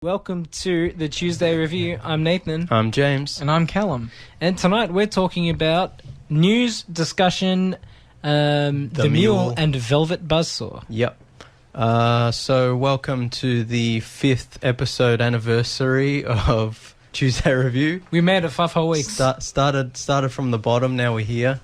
Welcome to the Tuesday Review. I'm Nathan. I'm James. And I'm Callum. And tonight we're talking about news, discussion, the Mule and Velvet Buzzsaw. Yep. So welcome to the 5th episode anniversary of Tuesday Review. We made it 5 whole weeks. Started from the bottom, now we're here.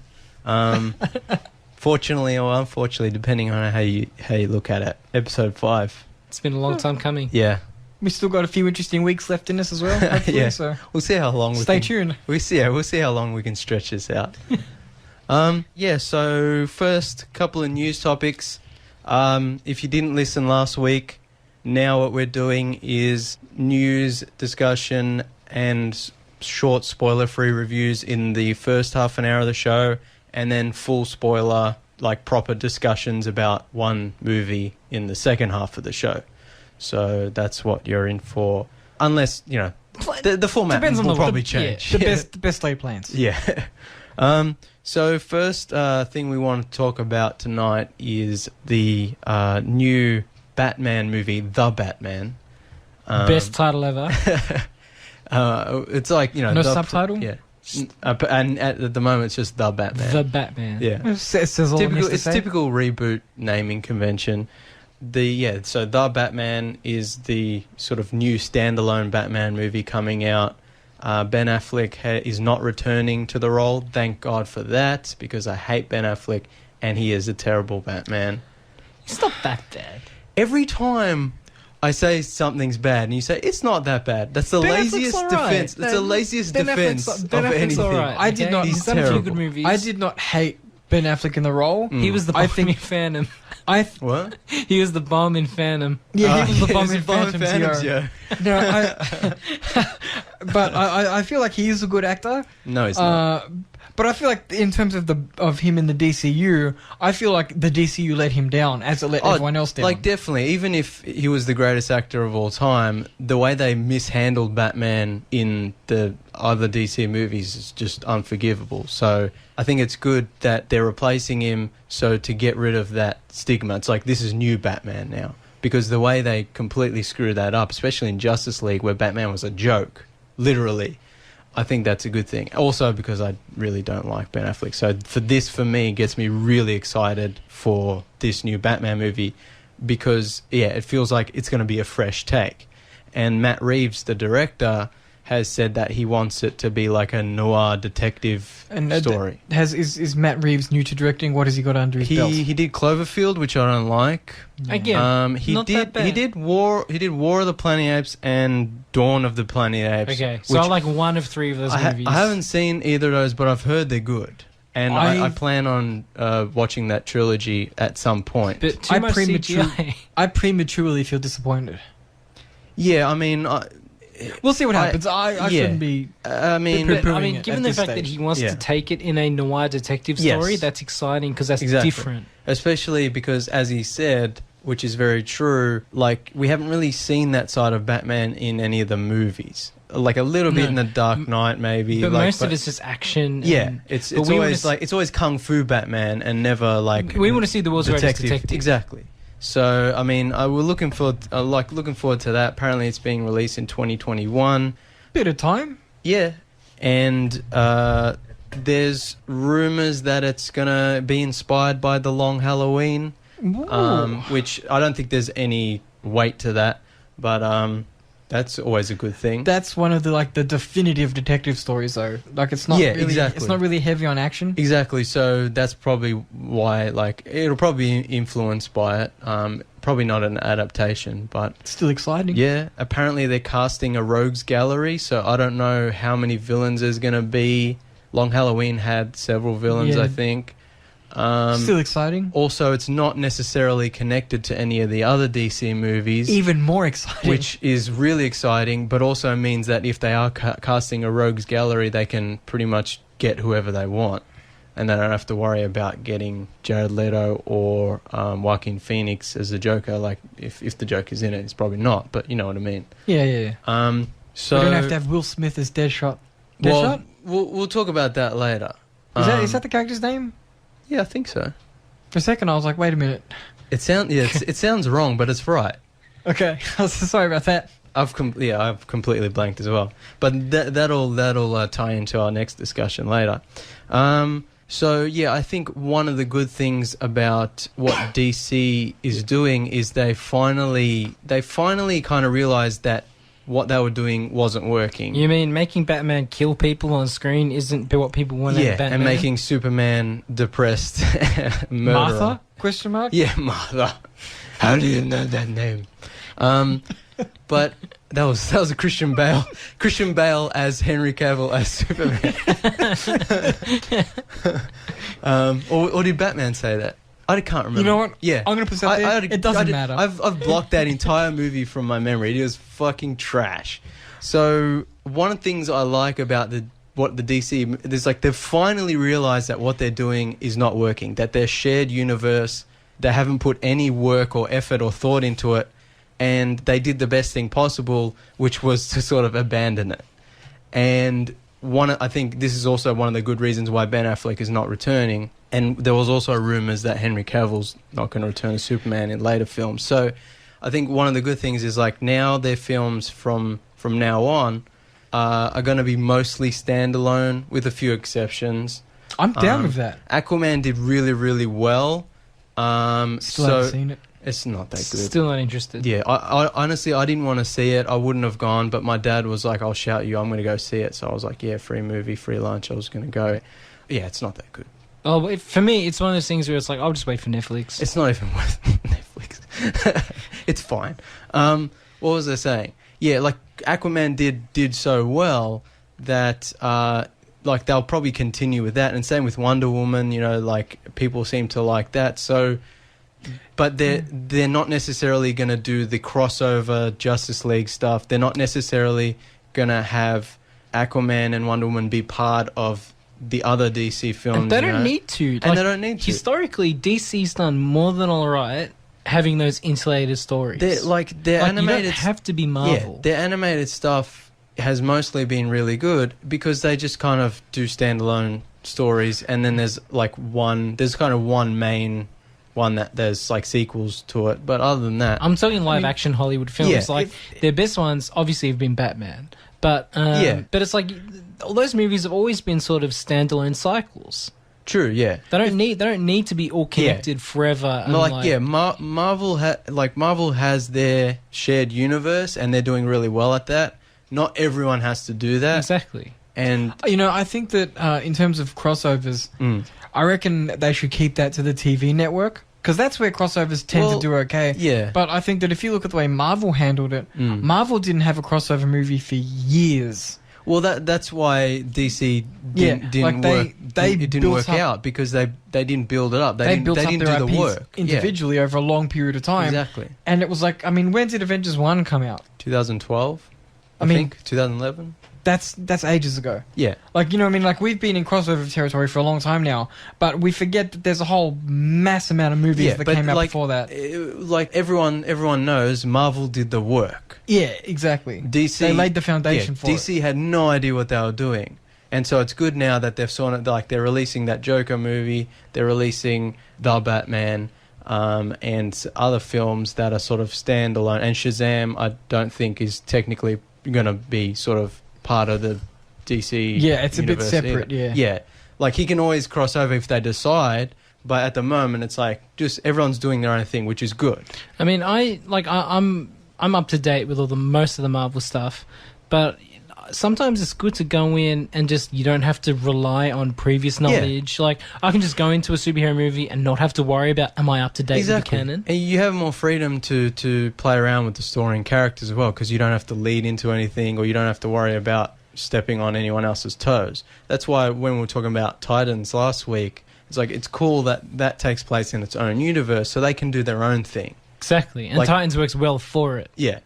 Fortunately or unfortunately, depending on how you look at it, episode 5. It's been a long time coming. Yeah. We still got a few interesting weeks left in us as well, hopefully, Yeah. so We'll see how long stay tuned. We'll see how long we can stretch this out. So first couple of news topics. If you didn't listen last week, now what we're doing is news, discussion, and short spoiler-free reviews in the first half an hour of the show, and then full spoiler, like proper discussions about one movie in the second half of the show. So that's what you're in for, unless, you know, the format will probably change. Yeah, the best laid plans. Yeah. So first thing we want to talk about tonight is the new Batman movie, The Batman. Best title ever. It's like, you know... No subtitle? Yeah. And at the moment, it's just The Batman. The Batman. Yeah. It says all It's typical reboot naming convention. So The Batman is the sort of new standalone Batman movie coming out. Ben Affleck is not returning to the role. Thank God for that, because I hate Ben Affleck and he is a terrible Batman. It's not that bad. Every time I say something's bad and you say it's not that bad, that's the laziest defense. It's the laziest defense of anything. Right. I did not. He's done a few good movies. I did not hate Ben Affleck in the role. He was the bomb in Phantom. What? He was the bomb in Phantom. Yeah, he was the bomb in Phantoms, Phantoms. yeah. No, but I feel like he is a good actor. No, he's not. But I feel like in terms of him in the DCU, I feel like the DCU let him down as it let everyone else down. Like, definitely, even if he was the greatest actor of all time, the way they mishandled Batman in the other DC movies is just unforgivable. So I think it's good that they're replacing him to get rid of that stigma. It's like, this is new Batman now. Because the way they completely screw that up, especially in Justice League, where Batman was a joke, literally, I think that's a good thing. Also because I really don't like Ben Affleck. So for me, gets me really excited for this new Batman movie because, yeah, it feels like it's going to be a fresh take. And Matt Reeves, the director, has said that he wants it to be like a noir detective story. Is Matt Reeves new to directing? What has he got under his belt? He did Cloverfield, which I don't like. Again, he not that bad. He did War of the Planet of the Apes and Dawn of the Planet of the Apes. Okay, so I like one of 3 of those movies. I haven't seen either of those, but I've heard they're good. And I plan on watching that trilogy at some point. But too much CGI. I prematurely feel disappointed. Yeah, I mean... we'll see what happens. I shouldn't be... given the fact that he wants to take it in a noir detective story, that's exciting because that's different. Especially because, as he said, which is very true, like, we haven't really seen that side of Batman in any of the movies. Like, a little bit in The Dark Knight, maybe. But most of it's just action. Yeah, it's always Kung Fu Batman and never, like... We want to see the world's greatest detective. Exactly. So, I mean, we're looking forward to that. Apparently, it's being released in 2021. Bit of time. Yeah, and there's rumors that it's gonna be inspired by The Long Halloween, which I don't think there's any weight to that, but that's always a good thing. That's one of the definitive detective stories, though. Like, it's not exactly. It's not really heavy on action. Exactly. So that's probably why, like, it'll probably be influenced by it. Probably not an adaptation, but still exciting. Yeah. Apparently, they're casting a rogues gallery, so I don't know how many villains there's gonna be. Long Halloween had several villains, I think. Still exciting. Also, it's not necessarily connected to any of the other DC movies. Even more exciting. Which is really exciting, but also means that if they are casting a rogues gallery, they can pretty much get whoever they want. And they don't have to worry about getting Jared Leto or Joaquin Phoenix as the Joker. Like, if the Joker's in it, it's probably not, but you know what I mean. Yeah. So we don't have to have Will Smith as Deadshot. Well, we'll talk about that later. Is that the character's name? Yeah, I think so. For a second, I was like, wait a minute. It sounds wrong, but it's right. Okay, sorry about that. I've completely blanked as well. But that'll tie into our next discussion later. So yeah, I think one of the good things about what DC is doing is they finally kind of realized that what they were doing wasn't working. You mean making Batman kill people on screen isn't what people want out of Batman? And making Superman depressed murderer. Martha? Question mark? Yeah, Martha. How do you know that name? But that was a Christian Bale. Christian Bale as Henry Cavill as Superman. Or did Batman say that? I can't remember. You know what? Yeah. I'm going to put that there. It doesn't matter. I've blocked that entire movie from my memory. It was fucking trash. So one of the things I like about what the DC, there's like they've finally realized that what they're doing is not working. That their shared universe, they haven't put any work or effort or thought into it, and they did the best thing possible, which was to sort of abandon it. And I think this is also one of the good reasons why Ben Affleck is not returning. And there was also rumours that Henry Cavill's not going to return as Superman in later films. So I think one of the good things is like now their films from now on are going to be mostly standalone with a few exceptions. I'm down with that. Aquaman did really, really well. Still haven't seen it. It's not that good. Still not interested. Yeah, I honestly, I didn't want to see it. I wouldn't have gone, but my dad was like, I'll shout you, I'm going to go see it. So I was like, yeah, free movie, free lunch. I was going to go. Yeah, it's not that good. Oh, for me, it's one of those things where it's like, I'll just wait for Netflix. It's not even worth Netflix. It's fine. What was I saying? Yeah, like Aquaman did so well that like they'll probably continue with that, and same with Wonder Woman. You know, like people seem to like that. So, but they're not necessarily going to do the crossover Justice League stuff. They're not necessarily going to have Aquaman and Wonder Woman be part of the other DC films. And they don't need to. And they don't need to. Historically, DC's done more than all right having those insulated stories. Their animated... You don't have to be Marvel. Yeah, their animated stuff has mostly been really good because they just kind of do standalone stories, and then there's kind of one main one that there's like sequels to it. But other than that... I'm talking live-action Hollywood films. Yeah, their best ones obviously have been Batman. But but it's like... all those movies have always been sort of standalone cycles. True, yeah. They don't need to be all connected forever. And Marvel has their shared universe, and they're doing really well at that. Not everyone has to do that. Exactly. And I think that in terms of crossovers, I reckon they should keep that to the TV network, because that's where crossovers tend to do okay. Yeah. But I think that if you look at the way Marvel handled it, Marvel didn't have a crossover movie for years. Well, that's why DC didn't work out, because they didn't build it up. They built didn't up do their the IPs work individually over a long period of time. Exactly. And it was like, I mean, when did Avengers 1 come out? 2012. I mean, think 2011. That's ages ago. Yeah. Like, you know what I mean? Like, we've been in crossover territory for a long time now, but we forget that there's a whole mass amount of movies that came out before that. Like, everyone knows Marvel did the work. Yeah, exactly. They laid the foundation for it. DC had no idea what they were doing. And so it's good now that they've sort of, like, they're releasing that Joker movie, they're releasing The Batman, and other films that are sort of standalone. And Shazam, I don't think is technically going to be sort of part of the DC it's a bit universe separate. either. Yeah, like he can always cross over if they decide, but at the moment it's like just everyone's doing their own thing, which is good. I mean, I'm up to date with most of the Marvel stuff, but sometimes it's good to go in and just, you don't have to rely on previous knowledge. Like, I can just go into a superhero movie and not have to worry about, am I up to date with the canon? And you have more freedom to play around with the story and characters as well, because you don't have to lead into anything, or you don't have to worry about stepping on anyone else's toes. That's why when we were talking about Titans last week, it's like, it's cool that takes place in its own universe, so they can do their own thing. Exactly, and Titans works well for it. Yeah.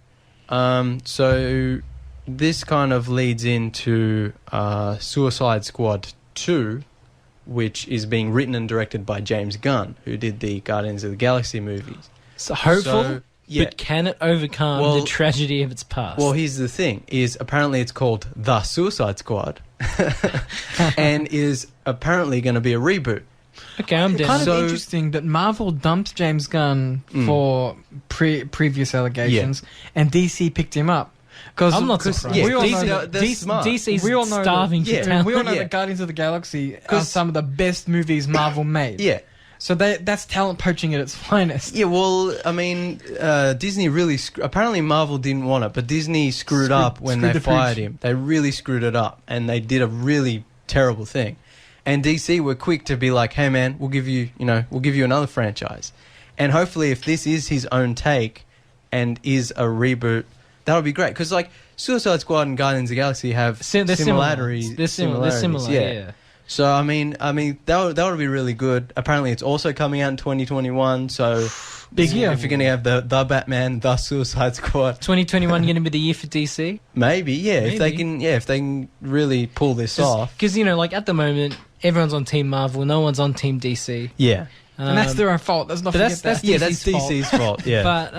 So this kind of leads into Suicide Squad 2, which is being written and directed by James Gunn, who did the Guardians of the Galaxy movies. So hopeful, but can it overcome the tragedy of its past? Well, here's the thing, is apparently it's called The Suicide Squad, and is apparently going to be a reboot. Okay, I'm down. Kind of interesting that Marvel dumped James Gunn for previous allegations, and DC picked him up. Because I'm not surprised. yeah, we all DC know they're smart. DC's We all know starving that- for yeah, we all know talent. Yeah. that Guardians of the Galaxy are 'Cause- some of the best movies Marvel made. Yeah. So that's talent poaching at its finest. Yeah, well, I mean, Disney really apparently Marvel didn't want it, but Disney screwed up when screwed they the fired pooch. him. They really screwed it up, and they did a really terrible thing. And DC were quick to be like, "Hey, man, we'll give you another franchise." And hopefully, if this is his own take and is a reboot, that'll be great. Because like Suicide Squad and Guardians of the Galaxy have They're similarities. They're similar. Yeah. So I mean that would be really good. Apparently, it's also coming out in 2021. So Big year. if you're going to have the Batman, the Suicide Squad, 2021 going to be the year for DC? maybe if they Maybe. can really pull this off. Because like at the moment, everyone's on Team Marvel, no one's on Team DC. Yeah, And that's their own fault. Let's not but forget that's that. yeah, DC's that's DC's fault. Yeah, But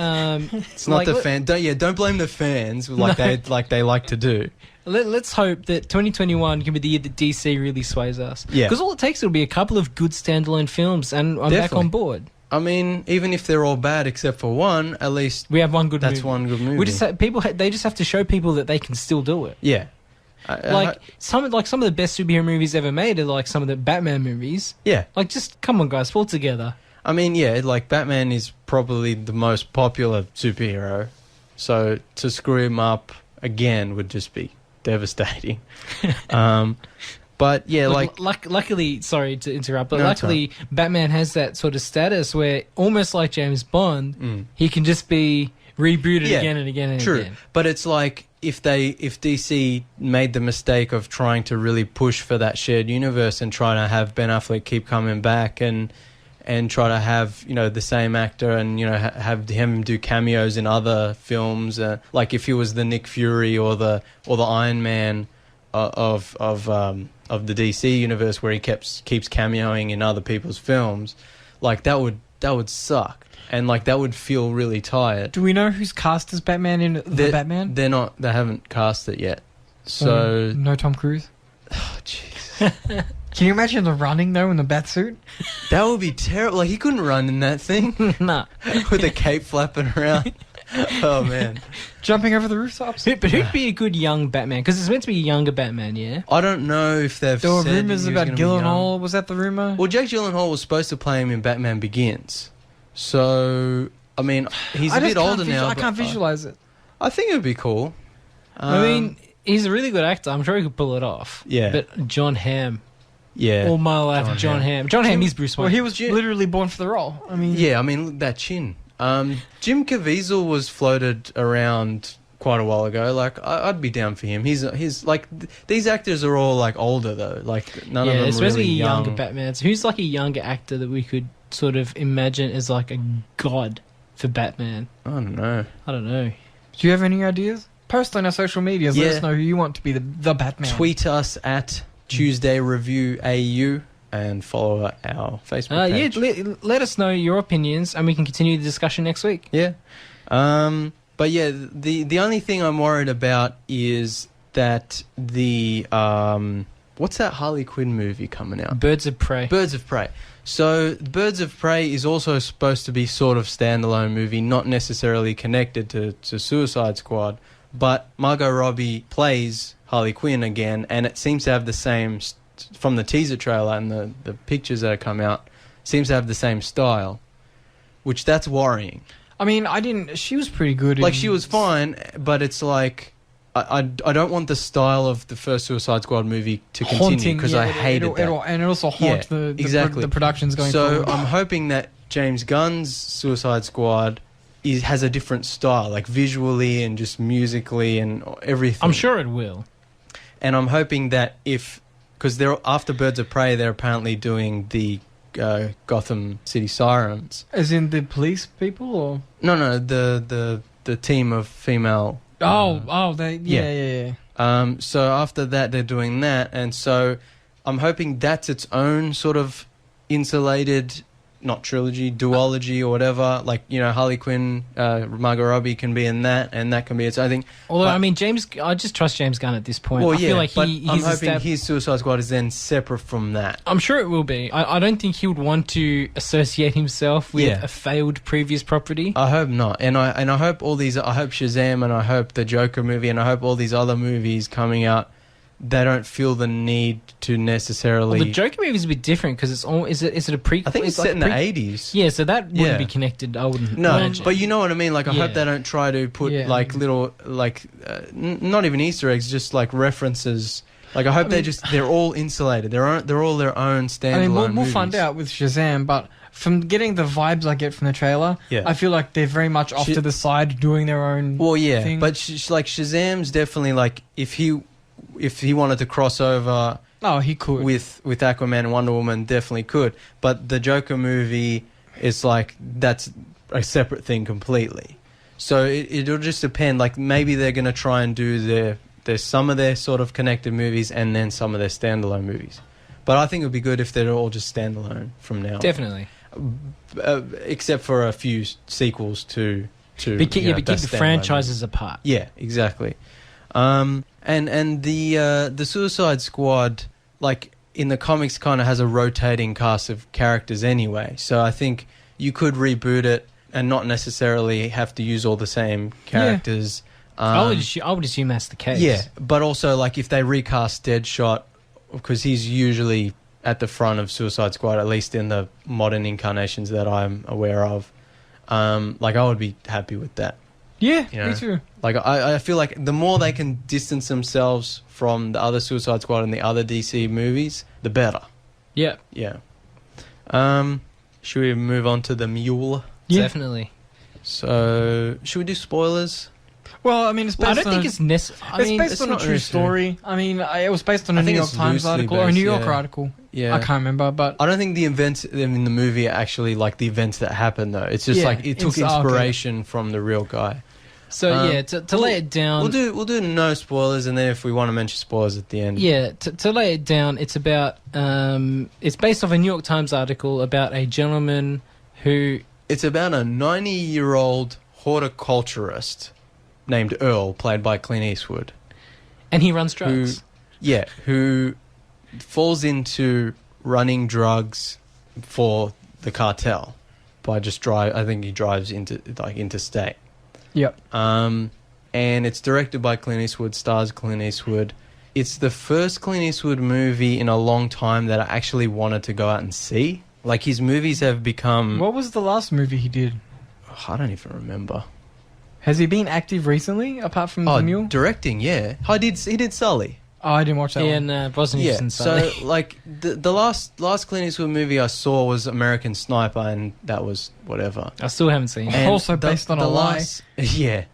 it's not the fan. Don't blame the fans like they like to do. let's hope that 2021 can be the year that DC really sways us. Yeah. Because all it takes will be a couple of good standalone films, and I'm back Definitely. on board. I mean, even if they're all bad except for one, at least We have one good that's movie. one good movie. We just they just have to show people that they can still do it. yeah, Some of the best superhero movies ever made are like some of the Batman movies. yeah. Like, just come on, guys, pull it together. I mean, yeah, like Batman is probably the most popular superhero, so to screw him up again would just be devastating. But yeah, Luckily, sorry to interrupt, but No, it's luckily Batman has that sort of status where, almost like James Bond, he can just be rebooted Yeah, again and again and true. again. But it's like if DC made the mistake of trying to really push for that shared universe and try to have Ben Affleck keep coming back and try to have the same actor and have him do cameos in other films, like if he was the Nick Fury or the Iron Man of the DC universe, where he keeps cameoing in other people's films, like that would suck, and like that would feel really tired. Do we know who's cast as Batman in the Batman? They haven't cast it yet, so No Tom Cruise. oh, jeez. Can you imagine the running though in the bat suit? That would be terrible. Like he couldn't run in that thing Nah. with a cape flapping around. Oh man, Jumping over the rooftops? But who'd be a good young Batman? Because it's meant to be a younger Batman, yeah? I don't know if they've. There were said rumours he was about gonna be young. Gyllenhaal. Was that the rumour? Well, Jake Gyllenhaal was supposed to play him in Batman Begins, so I mean he's a bit older now. I but can't visualize it. I think it would be cool. I mean, he's a really good actor. I'm sure he could pull it off. Yeah. But John Hamm. yeah, All my life, John Hamm. John Hamm is Bruce Wayne. Well, he was literally born for the role. I mean, yeah. I mean, look at that chin. Jim Caviezel was floated around quite a while ago. Like I'd be down for him. He's like these actors are all like older though. Like none of them especially really a young. younger Batman. So who's like a younger actor that we could sort of imagine as like a god for Batman? I don't know. I don't know. do you have any ideas? Post on our social medias. Let Yeah. us know who you want to be the Batman. Tweet us at Tuesday Review AU and follow our Facebook Yeah, page. let us know your opinions, and we can continue the discussion next week. Yeah. But yeah, the only thing I'm worried about is that the what's that Harley Quinn movie coming out? Birds of Prey. Birds of Prey. So Birds of Prey is also supposed to be sort of standalone movie, not necessarily connected to Suicide Squad, but Margot Robbie plays Harley Quinn again, and it seems to have the same from the teaser trailer and the pictures that have come out, seems to have the same style, which that's worrying. I mean, she was pretty good. Like she was fine, but it's like I don't want the style of the first Suicide Squad movie to continue because I hated that. And it also haunts exactly. the productions going so forward. I'm hoping that James Gunn's Suicide Squad has a different style, like visually and just musically and everything. I'm sure it will. And I'm hoping that because they're after Birds of Prey, they're apparently doing the Gotham City Sirens. As in the police people, or No, the team of female. yeah. So after that, they're doing that, and so I'm hoping that's its own sort of insulated not trilogy, duology or whatever. Like, you know, Harley Quinn, Margot Robbie can be in that, and that can be its own thing. Although, But- I mean, I just trust James Gunn at this point. well, I yeah, feel like but he's I'm hoping established. his Suicide Squad is then separate from that. I'm sure it will be. I don't think he would want to associate himself with Yeah. a failed previous property. I hope not, and I hope all these. I hope Shazam, and I hope the Joker movie, and I hope all these other movies coming out. They don't feel the need to necessarily. Well, the Joker movie is a bit different because it's all. Is it a prequel? I think it's like set in a the 80s. Yeah, so that wouldn't Yeah. be connected. I wouldn't. No, imagine. but you know what I mean. Like, I hope Yeah. they don't try to put Yeah. like little, like, not even Easter eggs, just like references. Like, I hope they're all insulated. They're all their own standalone. I mean, we'll movies. find out with Shazam, but from getting the vibes I get from the trailer, Yeah. I feel like they're very much off to the side doing their own. Well, yeah, thing. but like Shazam's definitely like if he wanted to cross over Oh, he could. with Aquaman and Wonder Woman, definitely could. But the Joker movie is like that's a separate thing completely. So it'll just depend. Like, maybe they're going to try and do there's some of their sort of connected movies and then some of their standalone movies. But I think it would be good if they're all just standalone from now on. Definitely. Except for a few sequels to But keep, you know, but keep that the standalone franchises apart. yeah, exactly. And the Suicide Squad, like in the comics, kind of has a rotating cast of characters anyway. So I think you could reboot it and not necessarily have to use all the same characters. I would assume that's the case. Yeah, but also like if they recast Deadshot, because he's usually at the front of Suicide Squad, at least in the modern incarnations that I'm aware of. Like, I would be happy with that. Yeah, You know? me too. Like, I feel like the more they can distance themselves from the other Suicide Squad and the other DC movies, the better. Yeah, Yeah. Should we move on to the Mule? Yeah. definitely. So, should we do spoilers? Well, I mean, it's based I don't on think it's necessary. I it's mean, based it's on a not true really story. I mean, it was based on I a New think York it's Times loosely article or a based, New York yeah. article. Yeah. I can't remember, but I don't think the events in the movie are actually like the events that happened, though. It's just Yeah, like it took it's- okay. inspiration from the real guy. so yeah, to lay it down. We'll do no spoilers, and then if we want to mention spoilers at the end. Yeah, to lay it down, it's about it's based off a New York Times article about a gentleman who It's about a 90-year-old horticulturist named Earl, played by Clint Eastwood, and he runs drugs. who falls into running drugs for the cartel by just drive. I think he drives into like interstate. yep. And it's directed by Clint Eastwood, stars Clint Eastwood. It's the first Clint Eastwood movie in a long time that I actually wanted to go out and see. Like, his movies have become... What was the last movie he did? I don't even remember. Has he been active recently, apart from The Mule? Directing, yeah. He did Sully. Oh, I didn't watch that He one. and Bosnia Yeah, and so, like, the last Clint Eastwood movie I saw was American Sniper, and that was whatever. I still haven't seen it. And Also based on a lie. last, yeah.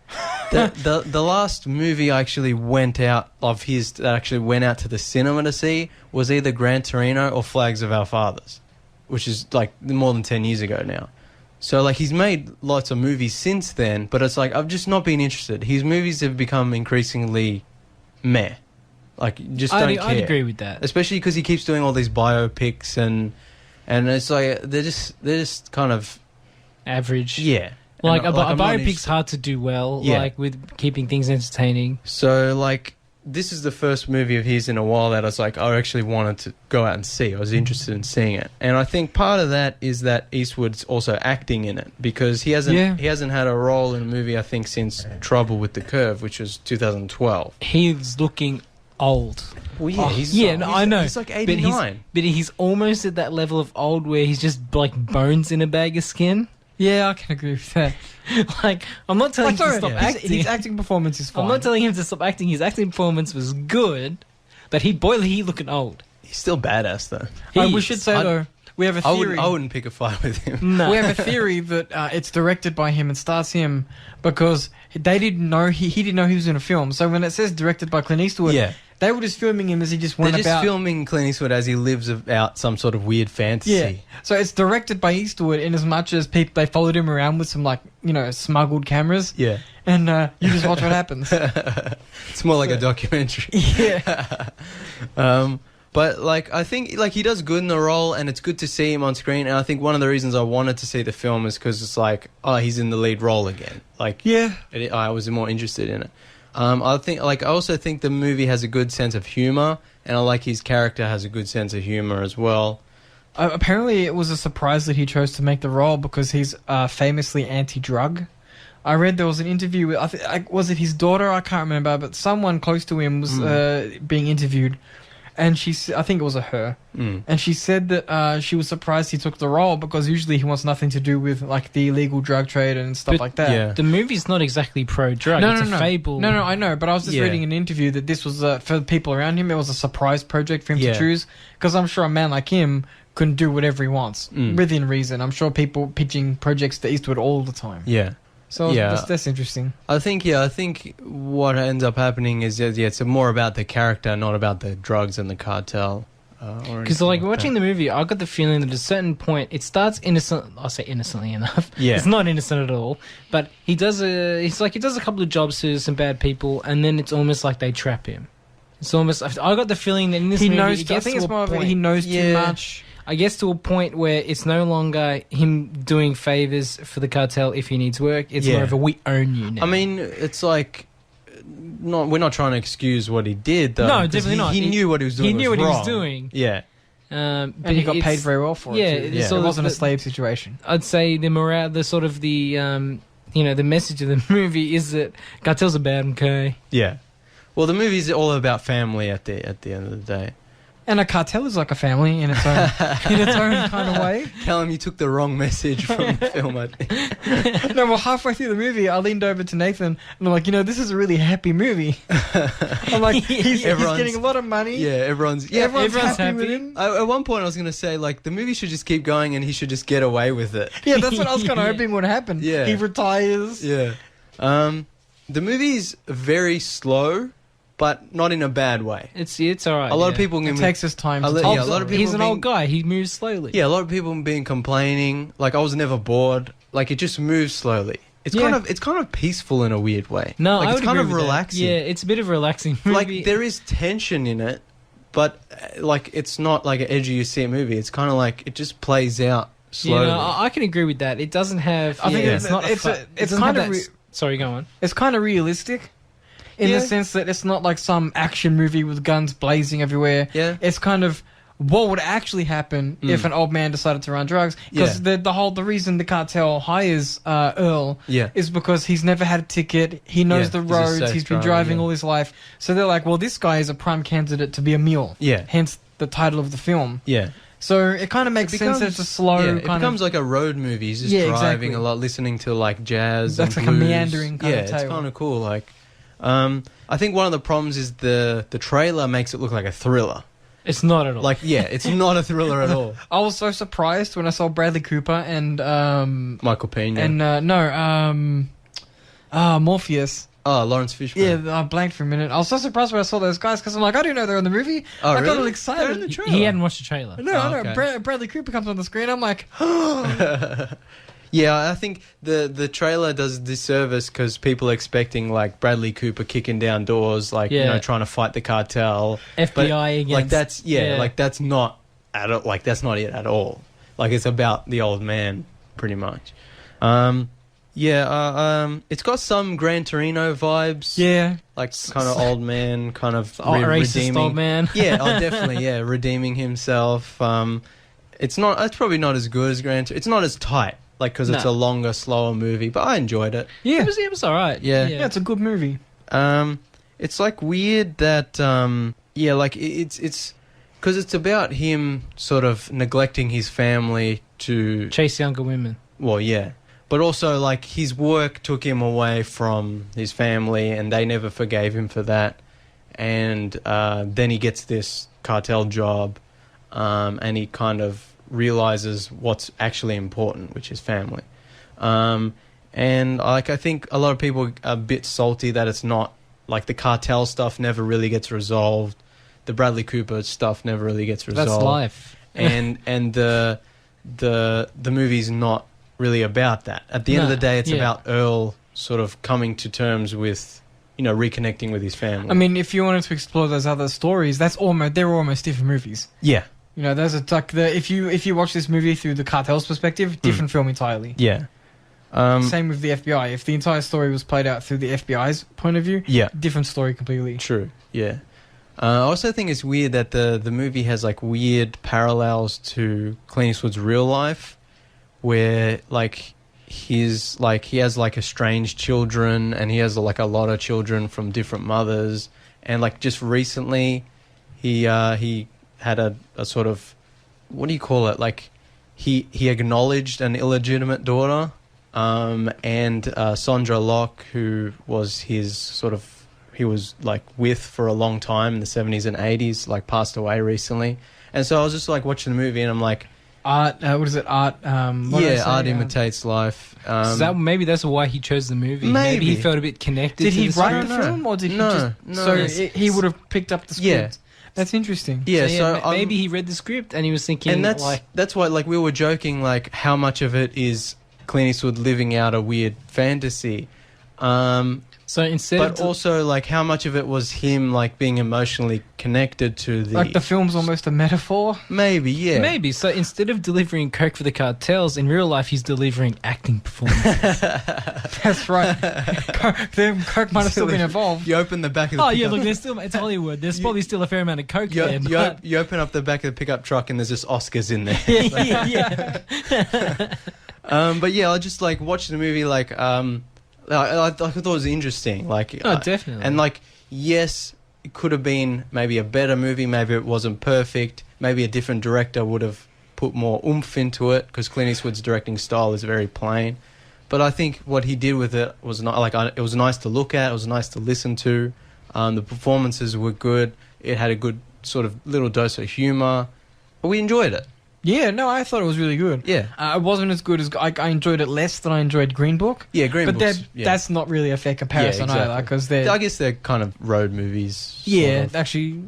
The last movie I actually went out of his that actually went out to the cinema to see was either Gran Torino or Flags of Our Fathers, which is like more than 10 years ago now. So like, he's made lots of movies since then, but it's like I've just not been interested. His movies have become increasingly meh. Like, just don't care. I'd agree with that. Especially because he keeps doing all these biopics and it's like they're just kind of Average. yeah. Like, And, a I'm not biopic's interested. hard to do well, Yeah. like, with keeping things entertaining. So, like, this is the first movie of his in a while that I was like, I actually wanted to go out and see. I was interested in seeing it. And I think part of that is that Eastwood's also acting in it, because he hasn't had a role in a movie, I think, since Trouble with the Curve, which was 2012. He's looking old. Well, yeah, I know. He's like But 89. But he's almost at that level of old where he's just like bones in a bag of skin. Yeah, I can agree with that. Like, I'm not telling him to stop his, acting. his acting performance is fine. I'm not telling him to stop acting. His acting performance was good, but he looking old. He's still badass, though. We is. should say, I'd- though, we have a theory. I wouldn't pick a fight with him. No. We have a theory that it's directed by him and stars him because they didn't know he didn't know he was in a film. So when it says directed by Clint Eastwood, Yeah. they were just filming him as he just They're went just about. filming Clint Eastwood as he lives out some sort of weird fantasy. Yeah. So it's directed by Eastwood in as much as they followed him around with some smuggled cameras. Yeah. And you just watch what happens. It's more like a documentary. Yeah. But like I think like he does good in the role, and it's good to see him on screen. And I think one of the reasons I wanted to see the film is because it's like, oh, he's in the lead role again. Like, Yeah. I was more interested in it. I also think the movie has a good sense of humor, and I like his character has a good sense of humor as well. Apparently, it was a surprise that he chose to make the role because he's famously anti-drug. I read there was an interview with, was it his daughter? I can't remember, but someone close to him was being interviewed, and I think it was her, and she said that she was surprised he took the role because usually he wants nothing to do with like the illegal drug trade and stuff But like that. yeah. The movie's not exactly pro-drug. No, it's no, a no. fable. No, I know, but I was just Yeah. reading an interview that this was for the people around him. It was a surprise project for him Yeah. to choose because I'm sure a man like him can do whatever he wants within reason. I'm sure people pitching projects to Eastwood all the time. Yeah. So Yeah. that's interesting. I think what ends up happening is it's more about the character, not about the drugs and the cartel. Because like watching the movie, I got the feeling that at a certain point it starts innocent. I'll say innocently enough. Yeah. It's not innocent at all. But he does a couple of jobs to some bad people, and then it's almost like they trap him. It's almost. I got the feeling that in this He movie, knows. it I gets think to it's a more of point. he knows too Yeah. much. I guess to a point where it's no longer him doing favors for the cartel if he needs work. It's Yeah. more of a we own you now. I mean, it's like, we're not trying to excuse what he did, though. No, 'cause definitely not. He knew what he was doing. he knew what he was wrong. doing. Yeah. But And he got it's- paid very well for yeah, it. Too. it's Yeah. sort It of wasn't a the- slave situation. I'd say the morale, the message of the movie is that cartels are bad, okay? Yeah. Well, the movie's all about family at the end of the day. And a cartel is like a family in its own kind of way. Tell him you took the wrong message from the film. I think. No, well, halfway through the movie, I leaned over to Nathan and I'm like, this is a really happy movie. I'm like, he's Everyone's- getting a lot of money. Yeah, everyone's everyone's happy, happy. with him. At one point, I was going to say, like, the movie should just keep going and he should just get away with it. Yeah, that's what I was kind of Yeah. hoping would happen. Yeah. He retires. Yeah. The movie's very slow, but not in a bad way. It's all right. A lot yeah. of people It can takes his time to Yeah, tell a lot of people He's an being- old guy. He moves slowly. Yeah, a lot of people been complaining. Like, I was never bored. Like, it just moves slowly. It's Yeah. kind of peaceful in a weird way. No, like, I it's would kind agree of with that. relaxing. Yeah, it's a bit of a relaxing movie. Like, there is tension in it, but like, it's not like an edgy you see a movie. It's kind of like it just plays out slowly. I can agree with that. It doesn't have. I think yeah, it's- it's not. it's it it's doesn't kind have of that sorry, go on. It's kind of realistic in Yeah. the sense that it's not like some action movie with guns blazing everywhere. Yeah. It's kind of what would actually happen if an old man decided to run drugs. Because Yeah. the reason the cartel hires Earl Yeah. is because he's never had a ticket. He knows Yeah, the he's a roads. safe He's been driver, driving yeah. all his life. So they're like, well, this guy is a prime candidate to be a mule. Yeah. Hence the title of the film. Yeah. So it kind of makes sense that it's a slow yeah, it kind becomes of... like a road movie. He's just Yeah, driving exactly. a lot, listening to like jazz. That's and like a blues. meandering kind yeah, of it's tale. kind of cool. Like, I think one of the problems is the trailer makes it look like a thriller. It's not at all. Like, yeah, it's not a thriller at all. I was so surprised when I saw Bradley Cooper and Michael Pena. Morpheus. Oh, Lawrence Fishburne. Yeah, I blanked for a minute. I was so surprised when I saw those guys because I'm like, I didn't know they were in the movie. Oh, I got really? all They're excited. in the trailer. he hadn't watched the trailer. No, Oh, no. okay. Bradley Cooper comes on the screen. I'm like, Yeah, I think the trailer does a disservice because people are expecting like Bradley Cooper kicking down doors, like Yeah. trying to fight the cartel. FBI against. Like that's yeah. like that's not at all, like that's not it at all. Like it's about the old man, pretty much. It's got some Gran Torino vibes. yeah. like kind of old man, kind of racist redeeming. old man. Yeah, oh, definitely. Yeah, redeeming himself. It's not. It's probably not as good as Gran Torino. It's not as tight, like because it's No. a longer, slower movie. But I enjoyed it. Yeah. It was all right. Yeah. Yeah, it's a good movie. It's like weird that like it's because it's about him sort of neglecting his family to Chase younger women. well, yeah, but also like his work took him away from his family, and they never forgave him for that. And then he gets this cartel job, and he kind of realizes what's actually important, which is family. And like I think a lot of people are a bit salty that it's not like the cartel stuff never really gets resolved. The Bradley Cooper stuff never really gets resolved. That's life. and the movie's not really about that. At the end of No, the day, it's yeah. about Earl sort of coming to terms with reconnecting with his family. I mean, if you wanted to explore those other stories, they're almost different movies. yeah, There's if you watch this movie through the cartel's perspective, different film entirely. yeah, Same with the FBI. If the entire story was played out through the FBI's point of view, yeah, different story completely. true, yeah. I also think it's weird that the movie has like weird parallels to Clint Eastwood's real life, where like he has like estranged children, and he has like a lot of children from different mothers, and like just recently he had a sort of, what do you call it, like he acknowledged an illegitimate daughter, and Sandra Locke, who was his sort of, he was like with for a long time in the 70s and 80s, like passed away recently. And so I was just like watching the movie and I'm like, Art, what is it? Art, art imitates life. So maybe that's why he chose the movie. Maybe. He felt a bit connected. Did to he the write script. the film, or did he No, just... no. So he would have picked up the script. Yeah. That's interesting. Yeah, So, so maybe he read the script and he was thinking, and that's like, that's why, like, we were joking, like, how much of it is Clint Eastwood living out a weird fantasy, so instead but also like how much of it was him like being emotionally connected to Like the film's almost a metaphor. maybe, yeah, maybe so instead of delivering coke for the cartels, in real life he's delivering acting performances. That's right. Coke might have still been involved. You open the back of the Oh yeah, pickup- look, there's still, it's Hollywood. There's probably still a fair amount of coke there. But you open up the back of the pickup truck and there's just Oscars in there. yeah. But yeah, I just like watched the movie like I thought it was interesting, like Oh, definitely. and like, yes, it could have been maybe a better movie, maybe it wasn't perfect, maybe a different director would have put more oomph into it, because Clint Eastwood's directing style is very plain. But I think what he did with it was not like, it was nice to look at, it was nice to listen to. The performances were good. It had a good sort of little dose of humor. But we enjoyed it. Yeah, no, I thought it was really good. Yeah. It wasn't as good as... I enjoyed it less than I enjoyed Green Book. Yeah, Green But Book's... yeah. that's not really a fair comparison either, because they're... I guess they're kind of road movies. Yeah, sort of. actually...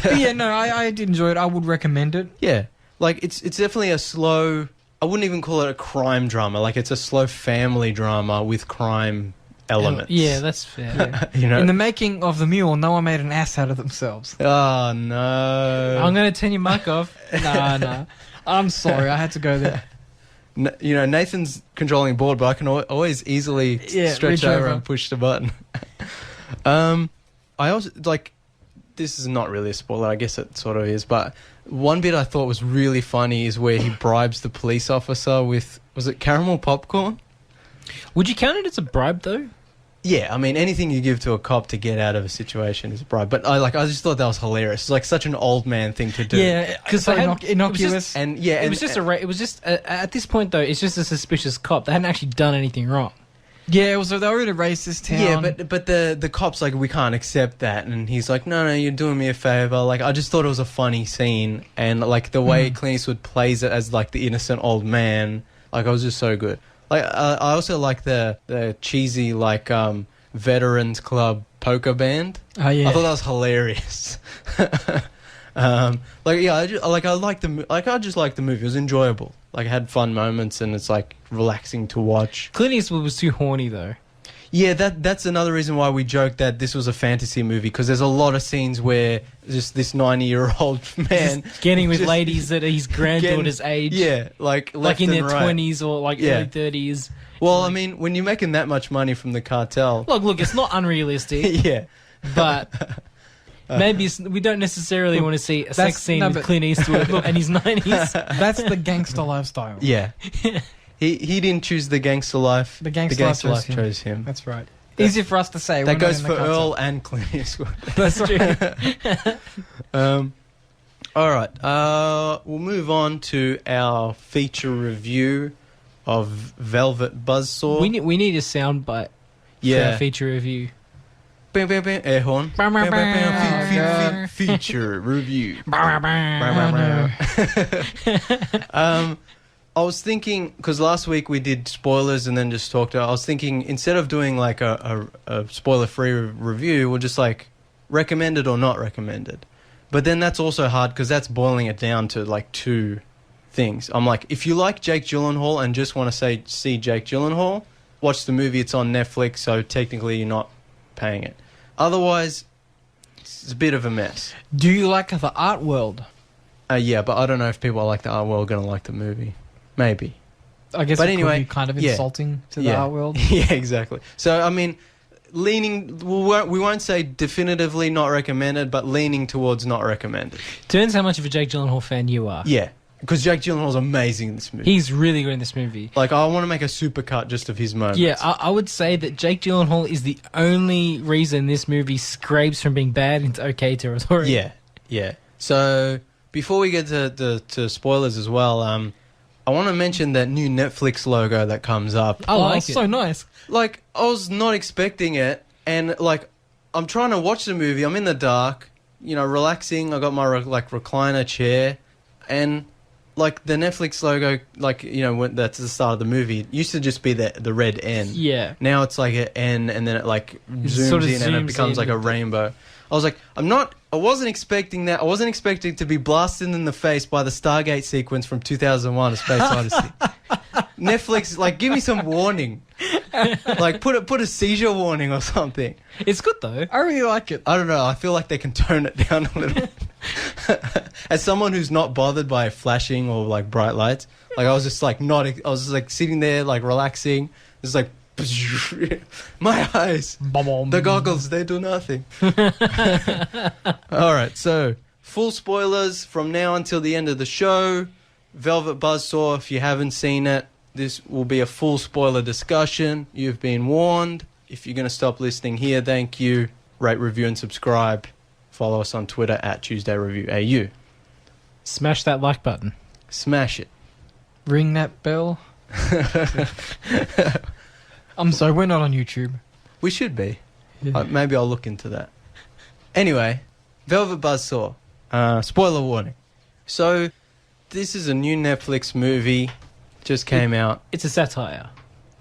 But yeah, no, I did enjoy it. I would recommend it. Yeah. Like, it's definitely a slow... I wouldn't even call it a crime drama. Like, it's a slow family drama with crime elements. Yeah, that's fair. You know? In the making of The Mule, no one made an ass out of themselves. Oh, no. I'm going to turn your mic off. No. I'm sorry, I had to go there. You know, Nathan's controlling the board, but I can always easily Yeah, stretch reach over over. and push the button. I also, like, this is not really a spoiler, I guess it sort of is, but one bit I thought was really funny is where he bribes the police officer with, was it caramel popcorn? Would you count it as a bribe, though? Yeah, I mean, anything you give to a cop to get out of a situation is a bribe. But I just thought that was hilarious. It's like such an old man thing to do. Yeah, because they had- innocuous. And yeah, It was just at this point, though, it's just a suspicious cop. They hadn't actually done anything wrong. Yeah, it was. They were in a racist town. yeah, but the cop's like, we can't accept that, and he's like, no, you're doing me a favor. Like, I just thought it was a funny scene, and like the way Clint Eastwood plays it as like the innocent old man, like, it was just so good. Like, I also like the cheesy like Veterans Club poker band. Oh yeah. I thought that was hilarious. Like, yeah, I just like the movie. It was enjoyable. Like, it had fun moments, and it's like relaxing to watch. Clint Eastwood was too horny, though. Yeah, that's another reason why we joked that this was a fantasy movie, because there's a lot of scenes where just this 90-year-old man Just getting with just ladies at his granddaughter's age. Yeah, like left Like in and their right. 20s or like Yeah. early 30s. Well, I mean, when you're making that much money from the cartel, Look, it's not unrealistic, yeah, but maybe we don't necessarily want to see a sex scene with but- Clint Eastwood and his 90s. That's the gangster lifestyle. yeah. He didn't choose the gangster life. The gangster life life chose chose him. That's right. Easy for us to say. That we're not goes in the for cartel. Earl and Clint Eastwood. That's true. All right. We'll move on to our feature review of Velvet Buzzsaw. We need a soundbite for yeah. our feature review. Bam, bam, bam, air horn. Bam, bam, bam. Feature review. Bam, bam. I was thinking, because last week we did spoilers and then just talked about, I was thinking, instead of doing like a spoiler-free review, we'll just like recommend it or not recommend it. But then that's also hard, because that's boiling it down to like two things. I'm like, if you like Jake Gyllenhaal and just want to see Jake Gyllenhaal, watch the movie. It's on Netflix, so technically you're not paying it. Otherwise, it's a bit of a mess. Do you like the art world? Yeah, but I don't know if people like the art world are going to like the movie. Maybe. I guess But it anyway, could be kind of yeah. insulting to the Yeah. art world. Yeah, exactly. So, I mean, we won't say definitively not recommended, but leaning towards not recommended. Depends how much of a Jake Gyllenhaal fan you are. Yeah, because Jake Gyllenhaal's amazing in this movie. He's really good in this movie. Like, I want to make a supercut just of his moments. Yeah, I would say that Jake Gyllenhaal is the only reason this movie scrapes from being bad into okay territory. Yeah, yeah. So, before we get to spoilers as well, I want to mention that new Netflix logo that comes up. I like it. So nice. Like, I was not expecting it, and, like, I'm trying to watch the movie, I'm in the dark, you know, relaxing, I got my, recliner chair, and, like, the Netflix logo, like, you know, when that's the start of the movie, it used to just be the red N. Yeah. Now it's like an N, and then it, like, zooms sort of in, and it zooms becomes, in like, a with the- rainbow. I was like, I wasn't expecting that. I wasn't expecting to be blasted in the face by the Stargate sequence from 2001: A Space Odyssey. Netflix, like, give me some warning. Like, put a seizure warning or something. It's good though. I really like it. I don't know. I feel like they can tone it down a little. As someone who's not bothered by flashing or, like, bright lights, like, I was just like sitting there, like, relaxing. It's like my eyes. The goggles, they do nothing. All right, so full spoilers from now until the end of the show. Velvet Buzzsaw, if you haven't seen it, this will be a full spoiler discussion. You've been warned. If you're going to stop listening here, thank you. Rate, review, and subscribe. Follow us on Twitter at Tuesday Review AU. Smash that like button. Smash it. Ring that bell. I'm sorry, we're not on YouTube. We should be. Yeah. Maybe I'll look into that. Anyway, Velvet Buzzsaw. Spoiler warning. So, this is a new Netflix movie. Just came out. It's a satire,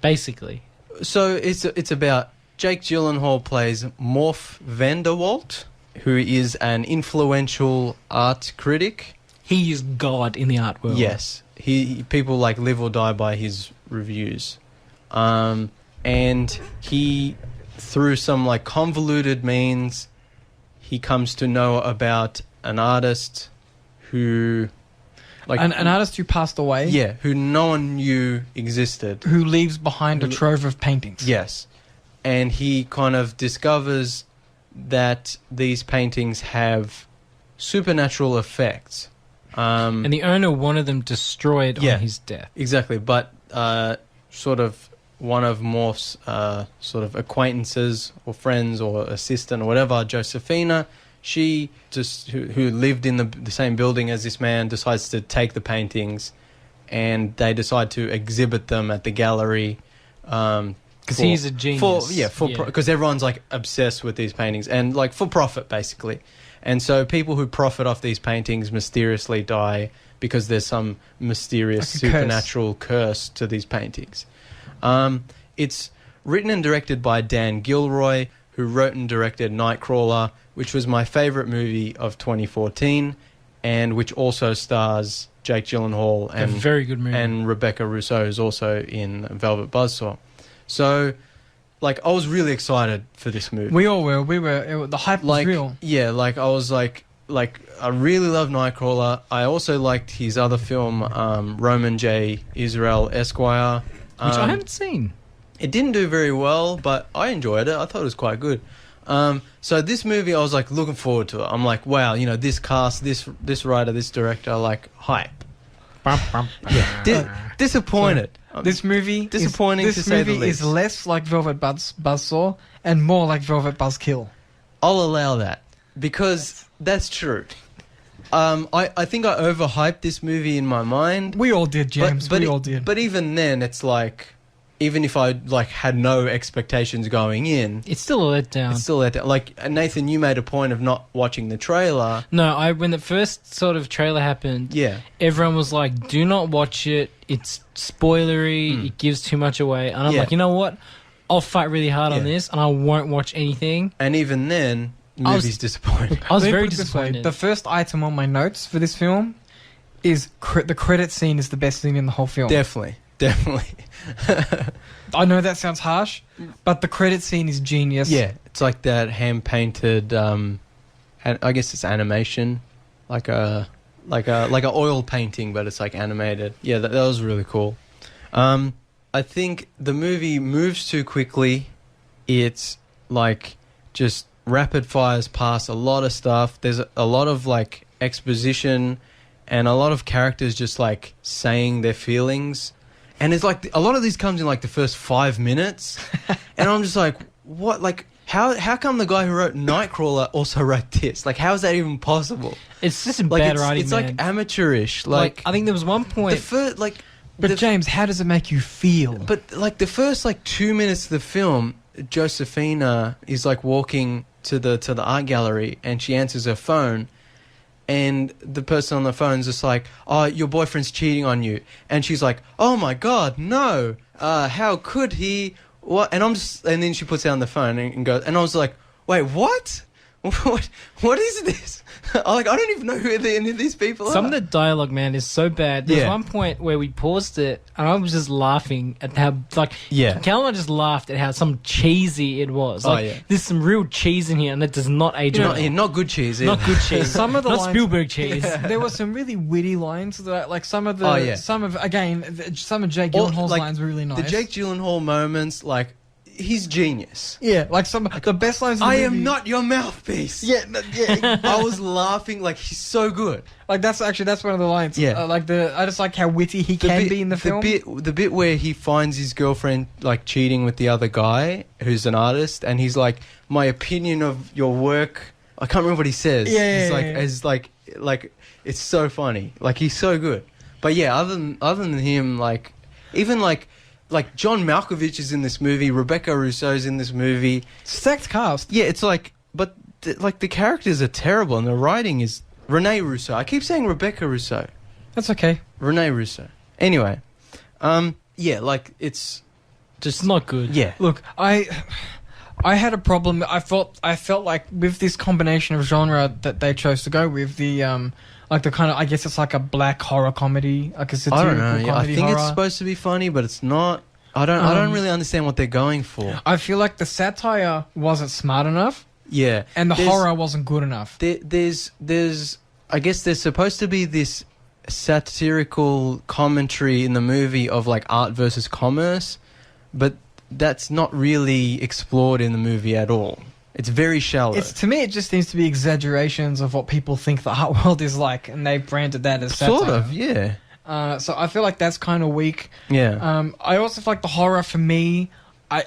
basically. So, it's about Jake Gyllenhaal plays Morph Vanderwalt, who is an influential art critic. He is God in the art world. Yes. People, like, live or die by his reviews. And he, through some, like, convoluted means, he comes to know about an artist who, like, An artist who passed away. yeah, who no one knew existed. Who leaves behind a trove of paintings. Yes. And he kind of discovers that these paintings have supernatural effects. And the owner wanted them destroyed Yeah. on his death. Exactly, but sort of one of Morph's sort of acquaintances or friends or assistant or whatever, Josephina, she just who lived in the same building as this man, decides to take the paintings, and they decide to exhibit them at the gallery. Because he's a genius. Because everyone's, like, obsessed with these paintings, and, like, for profit, basically. And so people who profit off these paintings mysteriously die because there's some mysterious Like a curse. supernatural curse to these paintings. It's written and directed by Dan Gilroy, who wrote and directed Nightcrawler, which was my favourite movie of 2014, and which also stars Jake Gyllenhaal A very good movie. and Rebecca Russo is also in Velvet Buzzsaw. So, like, I was really excited for this movie. We all were. The hype was Like, real. yeah, like, I was like, I really love Nightcrawler. I also liked his other film, Roman J. Israel Esquire. which I haven't seen. It didn't do very well, but I enjoyed it. I thought it was quite good. So this movie, I was, like, looking forward to it. I'm like, wow, you know, this cast, this writer, this director, like, hype. Disappointed. This movie Disappointing is, to this say the movie is least. less like Velvet Buzzsaw and more like Velvet Buzzkill. I'll allow that because that's true. I think I overhyped this movie in my mind. We all did, James. But we all did. But even then, it's like, even if I, like, had no expectations going in, It's still a letdown. it's still that. Like, Nathan, you made a point of not watching the trailer. No, when the first sort of trailer happened, Yeah. everyone was like, do not watch it. It's spoilery. It gives too much away. And I'm Yeah. like, you know what? I'll fight really hard on Yeah. this and I won't watch anything. And even then, the I was- movie's disappointing. I was Let me very put it this way. disappointed. The first item on my notes for this film is the credit scene is the best thing in the whole film. Definitely. definitely. I know that sounds harsh, but the credit scene is genius. Yeah, it's like that hand painted. I guess it's animation, like a oil painting, but it's like animated. Yeah, that was really cool. I think the movie moves too quickly. It's like just rapid fires past a lot of stuff. There's a lot of like exposition and a lot of characters just like saying their feelings. And it's like a lot of these comes in like the first 5 minutes. And I'm just like, what? Like, how come the guy who wrote Nightcrawler also wrote this? Like, how is that even possible? It's just a Like, bad writing, it's man. like amateurish. Like, I think there was one point. the first, like, But James, how does it make you feel? but like the first like 2 minutes of the film, Josephina is like walking to the art gallery and she answers her phone, and the person on the phone's just like, "Oh, your boyfriend's cheating on you," and she's like, "Oh my god, no! How could he? What?" And and then she puts down the phone and goes, and I was like, "Wait, what? What is this?" I don't even know who any of these people are. Some of the dialogue, man, is so bad. There's Yeah. one point where we paused it, and I was just laughing at how, like, Yeah. Callum and I just laughed at how some cheesy it was. Like, yeah. there's some real cheese in here, and it does not age well. not good cheese. Not either. good cheese. Some of the not lines- Spielberg cheese. There were some really witty lines that, like some of the, Oh, yeah. some of Jake Or, Gyllenhaal's like, lines were really nice. The Jake Gyllenhaal moments, like, he's genius. yeah, like the best lines. In the I movie, am not your mouthpiece. Yeah, yeah. I was laughing like he's so good. Like that's one of the lines. Yeah. I just like how witty he can be in the film. The bit where he finds his girlfriend like cheating with the other guy who's an artist, and he's like, "My opinion of your work." I can't remember what he says. Yeah, He's like, yeah. as like it's so funny. Like he's so good. But yeah, other than him, like even like John Malkovich is in this movie. Rebecca Russo's in this movie. Stacked cast. Yeah, it's like, but the characters are terrible, and the writing is Rene Russo. I keep saying Rebecca Russo. That's okay. Rene Russo. Anyway, yeah, like it's just It's not good. Yeah, Look, I had a problem. I felt like with this combination of genre that they chose to go with, the like the kind of, I guess it's like a black horror comedy, like a I satirical don't know. Yeah, I comedy think horror. it's supposed to be funny, but it's not. I don't really understand what they're going for. I feel like the satire wasn't smart enough, Yeah, and the There's- horror wasn't good enough. There's I guess there's supposed to be this satirical commentary in the movie of like art versus commerce, but that's not really explored in the movie at all. It's very shallow. To me, it just seems to be exaggerations of what people think the art world is like, and they branded that as satire. sort of, yeah. So I feel like that's kind of weak. Yeah. I also feel like the horror for me,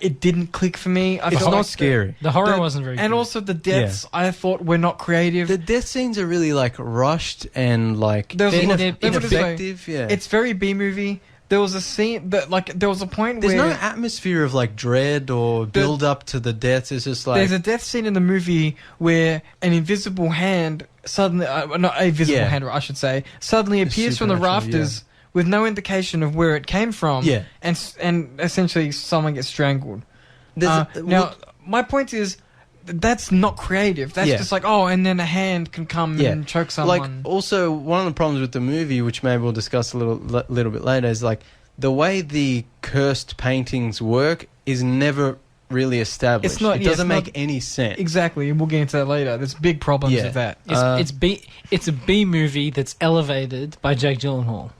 it didn't click for me. I It's felt not like scary. The horror the- wasn't very good. and also the deaths I thought were not creative. The death scenes are really like rushed and like There's a lot- let me just say, ineffective. Yeah. It's very B movie. There was a scene that there was a point There's where no atmosphere of like dread or build up to the deaths. It's just like there's a death scene in the movie where an invisible hand suddenly, not a visible Yeah. hand, I should say, suddenly appears from the supernatural, rafters with no indication of where it came from. Yeah. and essentially someone gets strangled. there's Now, my point is, that's not creative. That's Yeah. just like, oh, and then a hand can come Yeah. and choke someone. like also one of the problems with the movie, which maybe we'll discuss a little bit later, is like the way the cursed paintings work is never really established. It's not- It yeah, doesn't it's make not- any sense. Exactly, and we'll get into that later. There's big problems Yeah. with that. It's a B movie that's elevated by Jake Gyllenhaal.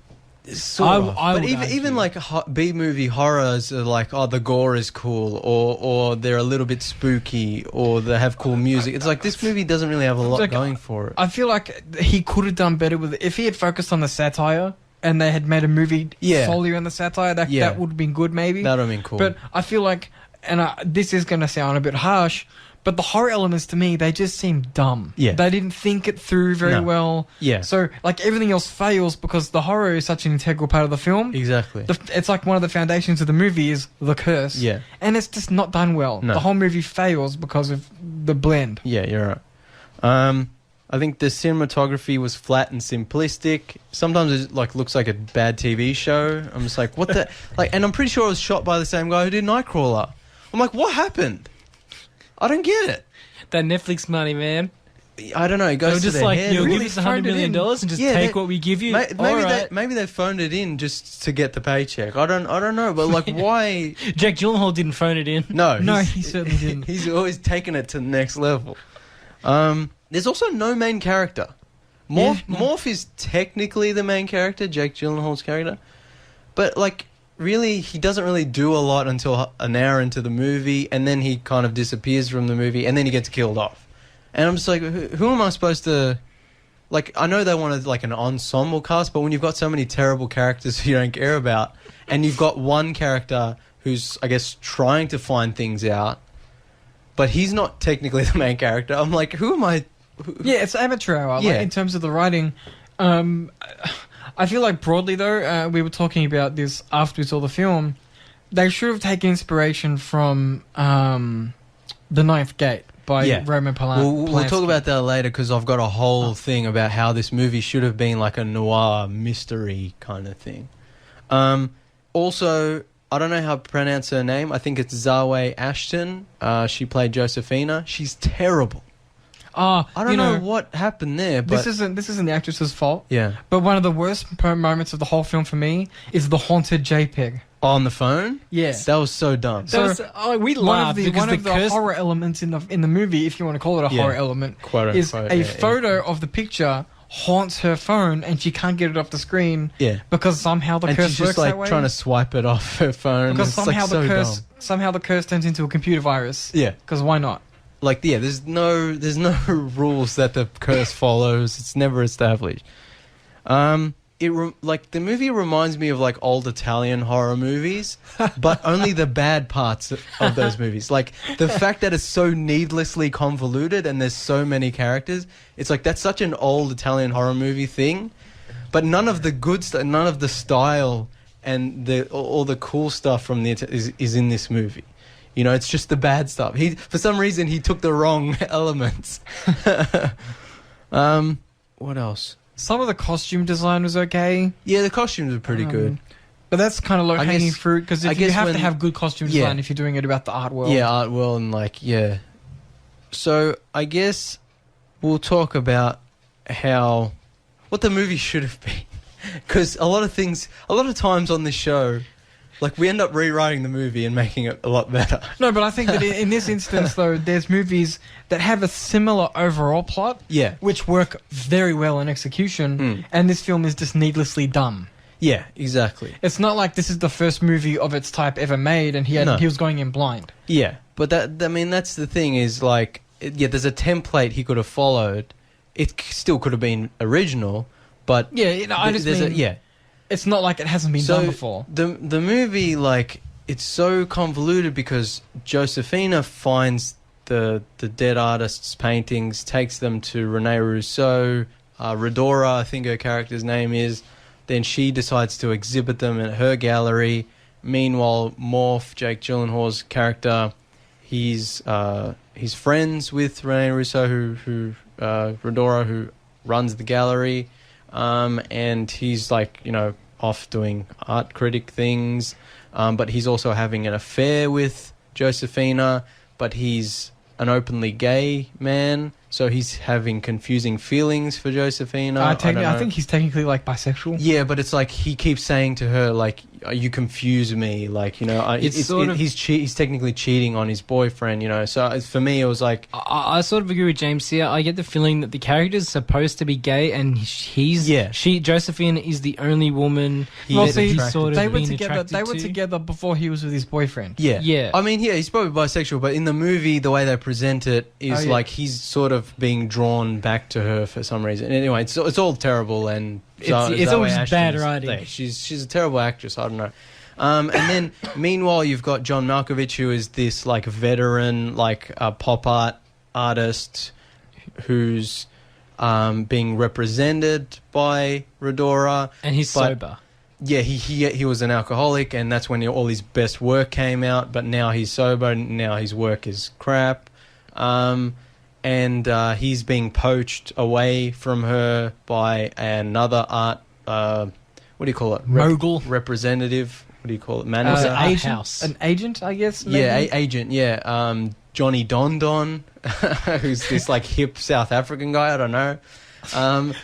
Sort I of. But would even argue. like B movie horrors are like, oh, the gore is cool, or they're a little bit spooky, or they have cool music. It's like this movie doesn't really have a lot Like, going for it. I feel like he could have done better with it. If he had focused on the satire and they had made a movie Yeah. solely on the satire, that would have been good maybe. That would have been cool. But I feel like, and this is going to sound a bit harsh, but the horror elements to me, they just seem dumb. Yeah. They didn't think it through very No. well. Yeah. So, like, everything else fails because the horror is such an integral part of the film. Exactly. It's like one of the foundations of the movie is the curse. Yeah. And it's just not done well. No. The whole movie fails because of the blend. Yeah, you're right. I think the cinematography was flat and simplistic. Sometimes it like looks like a bad TV show. I'm just like, what the like? And I'm pretty sure it was shot by the same guy who did Nightcrawler. I'm like, what happened? I don't get it. That Netflix money, man. I don't know. It They were goes to just their like, head. you'll Really give us $100 phoned it in. million and just Yeah, take they- what we give you. Maybe All right. they phoned it in just to get the paycheck. I don't know, but like why? Jack Gyllenhaal didn't phone it in. No, No, he's- he certainly didn't. He's always taken it to the next level. There's also no main character. Morph is technically the main character, Jake Gyllenhaal's character, but like really, he doesn't really do a lot until an hour into the movie, and then he kind of disappears from the movie, and then he gets killed off. And I'm just like, who am I supposed to? Like, I know they wanted like an ensemble cast, but when you've got so many terrible characters who you don't care about, and you've got one character who's, I guess, trying to find things out, but he's not technically the main character. I'm like, who am I? Yeah, it's amateur hour. Yeah. Like, in terms of the writing, I feel like broadly though, we were talking about this after we saw the film. They should have taken inspiration from The Ninth Gate by Yeah. Roman Polanski. We'll talk about that later because I've got a whole thing about how this movie should have been like a noir mystery kind of thing. Also, I don't know how to pronounce her name. I think it's Zawe Ashton. She played Josephina. She's terrible. I don't know what happened there, but this isn't the actress's fault. yeah. But one of the worst moments of the whole film for me is the haunted JPEG. On the phone? Yeah. That was so dumb. So- We One laughed of because the curse. horror elements in the movie, if you want to call it a Yeah. horror element, Quote is unquote, a yeah, photo of the picture haunts her phone and she can't get it off the screen Yeah. because somehow the And curse she's works just like that way. trying to swipe it off her phone. because It's somehow like so dumb. somehow the curse turns into a computer virus. Yeah. Because why not? Like, yeah, there's no rules that the curse follows. It's never established. Like the movie reminds me of like old Italian horror movies, but only the bad parts of those movies. Like the fact that it's so needlessly convoluted and there's so many characters. It's like that's such an old Italian horror movie thing, but none of the good stuff, none of the style and all the cool stuff from is in this movie. You know, it's just the bad stuff. For some reason he took the wrong elements. What else? Some of the costume design was okay, Yeah, the costumes are pretty good. but that's kind of low hanging guess- fruit because I you guess have to when- have good costume Yeah. design if you're doing it about the art world. Yeah, art world and like, yeah. So I guess we'll talk about what the movie should have been. Because a lot of times on this show, like we end up rewriting the movie and making it a lot better. No, but I think that in this instance, though, there's movies that have a similar overall plot, Yeah. which work very well in execution, Mm. and this film is just needlessly dumb. Yeah, exactly. It's not like this is the first movie of its type ever made, and he No. was going in blind. Yeah, but that's the thing is like, yeah, there's a template he could have followed. It still could have been original, but Yeah, I just there's mean, yeah. it's not like it hasn't been done before. The movie, like, it's so convoluted because Josephina finds the dead artist's paintings, takes them to Rene Rousseau, Redora, I think her character's name is. Then she decides to exhibit them in her gallery. Meanwhile, Morph, Jake Gyllenhaal's character, he's friends with Rene Rousseau, who Redora, who runs the gallery, and he's like, you know, off doing art critic things, but he's also having an affair with Josephina, but he's an openly gay man, so he's having confusing feelings for Josephina. I don't know. think he's technically like bisexual. Yeah, but it's like he keeps saying to her, like, you confuse me, like, you know, he's technically cheating on his boyfriend, you know. So for me, it was like, I sort of agree with James here. I get the feeling that the character is supposed to be gay, and Josephine is the only woman Well, that see, he's sort of they were been together. attracted They were to. together before he was with his boyfriend. yeah. Yeah. I mean, yeah, he's probably bisexual, but in the movie, the way they present it is Oh, yeah. like he's sort of being drawn back to her for some reason. Anyway, it's all terrible, and It's all Zoe just bad Ashton's- writing. yeah, she's a terrible actress. I don't know. And then meanwhile, you've got John Malkovich, who is this like veteran, like pop art artist, who's being represented by Redora, and he's but- sober. Yeah, he was an alcoholic, and that's when all his best work came out. But now he's sober, and now his work is crap, and he's being poached away from her by another art. What do you call it? Mogul. Representative. What do you call it? An Manager. art agent, house. an agent, I guess. Yeah, maybe? agent. Yeah. Johnny Don Don, who's this like hip South African guy. I don't know.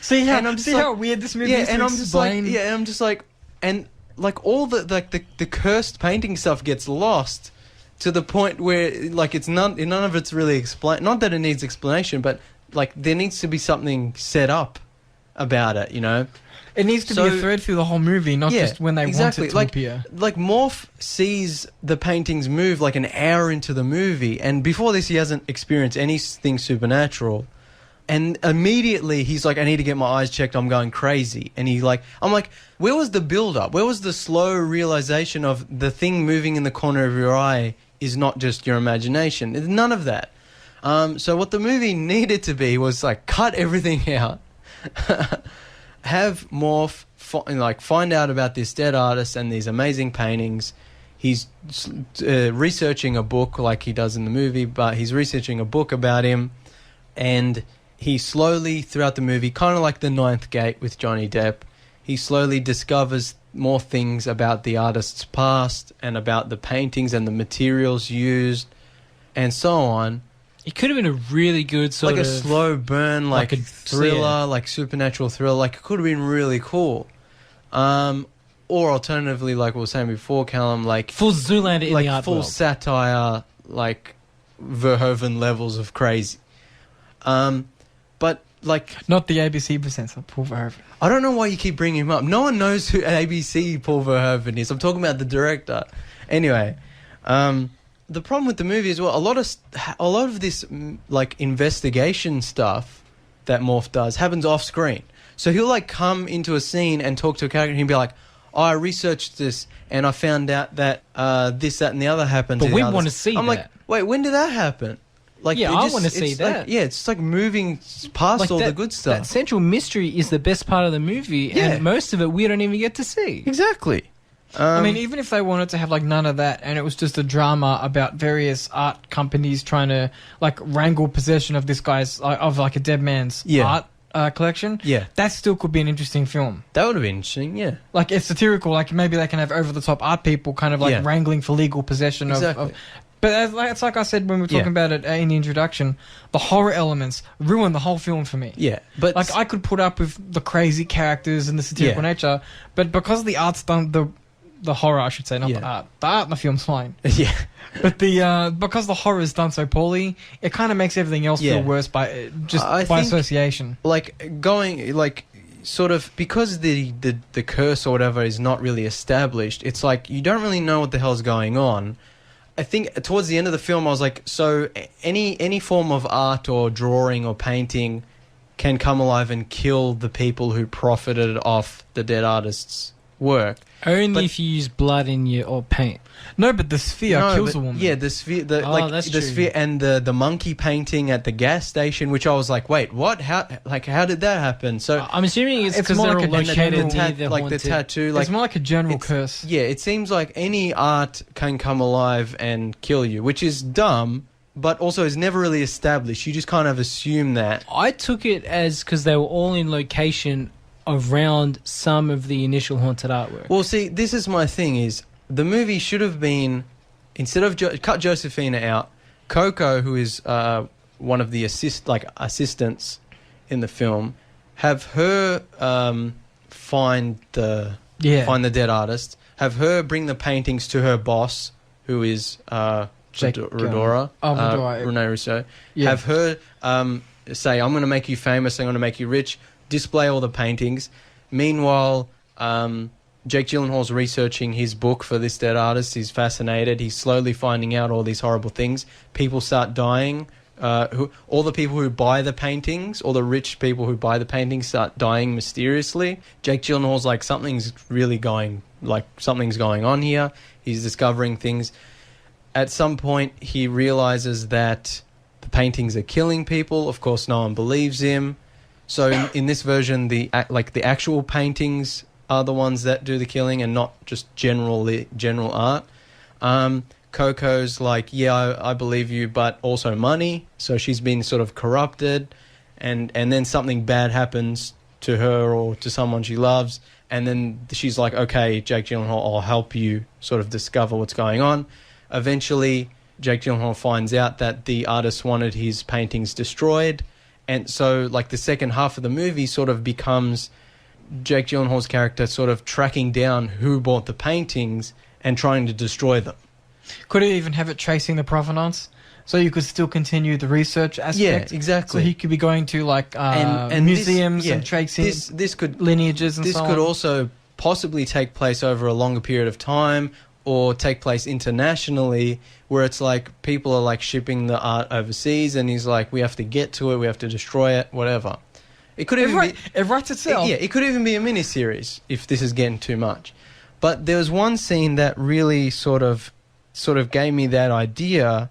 See and I'm just like- how weird this movie Yeah, is to and I'm just like, explain. yeah, and I'm just like, and like all the cursed painting stuff gets lost to the point where like it's none of it's really explained. Not that it needs explanation, but like there needs to be something set up about it, you know. It needs to be So- a thread through the whole movie, not Yeah, just when they exactly. want it to Like- appear. Like Morph sees the paintings move like an hour into the movie, and before this he hasn't experienced anything supernatural. And immediately he's like, I need to get my eyes checked, I'm going crazy. And I'm like, where was the build up? Where was the slow realization of the thing moving in the corner of your eye is not just your imagination? There's none of that. So what the movie needed to be was like cut everything out. Have Morph find out about this dead artist and these amazing paintings. He's researching a book like he does in the movie, but he's researching a book about him, and he slowly, throughout the movie, kind of like The Ninth Gate with Johnny Depp, he slowly discovers more things about the artist's past and about the paintings and the materials used and so on. It could have been a really good sort Like of a slow burn, like a like a- thriller, yeah. like supernatural thriller. Like it could have been really cool. Or alternatively, like we were saying before, Callum, like full Zoolander in like the art full world. satire, like Verhoeven levels of crazy. But like Not the ABC presenter, Paul Verhoeven. I don't know why you keep bringing him up. No one knows who ABC Paul Verhoeven is. I'm talking about the director. Anyway, the problem with the movie is, well, a lot of this like investigation stuff that Morph does happens off screen. So he'll like come into a scene and talk to a character and he'll be like, oh, I researched this and I found out that this, that and the other happened But to the we others." wanna see I'm like, that. wait, when did that happen? Like, Yeah, it I just- wanna see it's like- that. yeah, it's just like moving past Like all the that- good That stuff. central mystery is the best part of the movie, Yeah. and most of it we don't even get to see. Exactly. I mean, even if they wanted to have like none of that, and it was just a drama about various art companies trying to like wrangle possession of this guy's of like a dead man's Yeah. art collection, yeah, that still could be an interesting film. that would have been interesting. Yeah. Like it's satirical, like maybe they can have over the top art people kind of like Yeah. wrangling for legal possession Exactly. of. But it's like I said when we were Yeah. talking about it in the introduction, the horror elements ruin the whole film for me. Yeah, but Like I could put up with the crazy characters and the satirical Yeah. nature, but because the art's done the horror, I should say, not Yeah. the art. The art in the film's fine, yeah, but the because the horror is done so poorly, it kind of makes everything else Yeah. feel worse by just I by think- association. like going like sort of because the curse or whatever is not really established. It's like you don't really know what the hell's going on. I think towards the end of the film, I was like, so any form of art or drawing or painting can come alive and kill the people who profited off the dead artist's work. Only But- if you use blood in your or paint. No, but the sphere No, kills but- a woman. Yeah, the sphere, Oh, that's the true. sphere, and the monkey painting at the gas station, which I was like, wait, what? How did that happen? So I'm assuming it's It's because more they're like all a located general- near the like the haunted. tattoo, like it's more like a general it's- curse. yeah, it seems like any art can come alive and kill you, which is dumb, but also is never really established. You just kind of assume that. I took it as because they were all in location around some of the initial haunted artwork. Well, see, this is my thing: is the movie should have been, instead of cut Josephina out, Coco, who is one of the assistants in the film, have her find the dead artist, have her bring the paintings to her boss, who is Jake, Redora, Redora. Rene Rousseau. Yeah. Have her say, "I'm going to make you famous. I'm going to make you rich." Display all the paintings. Meanwhile, Jake Gyllenhaal's researching his book for this dead artist. He's fascinated. He's slowly finding out all these horrible things. People start dying. All the people who buy the paintings, all the rich people who buy the paintings start dying mysteriously. Jake Gyllenhaal's like, something's going on here. He's discovering things. At some point, he realizes that the paintings are killing people. Of course, no one believes him. So in this version, the actual paintings are the ones that do the killing, and not just general art. Coco's like, yeah, I believe you, but also money. So she's been sort of corrupted, and then something bad happens to her or to someone she loves, and then she's like, okay, Jake Gyllenhaal, I'll help you sort of discover what's going on. Eventually, Jake Gyllenhaal finds out that the artist wanted his paintings destroyed. And so, like, the second half of the movie sort of becomes Jake Gyllenhaal's character sort of tracking down who bought the paintings and trying to destroy them. Could it even have it tracing the provenance? So you could still continue the research aspect? Yeah, exactly. So he could be going to, like, and museums this, and tracing this could lineages and this so on. could also possibly take place over a longer period of time, or take place internationally, where it's like people are like shipping the art overseas, and he's like, we have to get to it, we have to destroy it, whatever. It could even be, It writes itself. it could even be a miniseries if this is getting too much. But there was one scene that really sort of gave me that idea,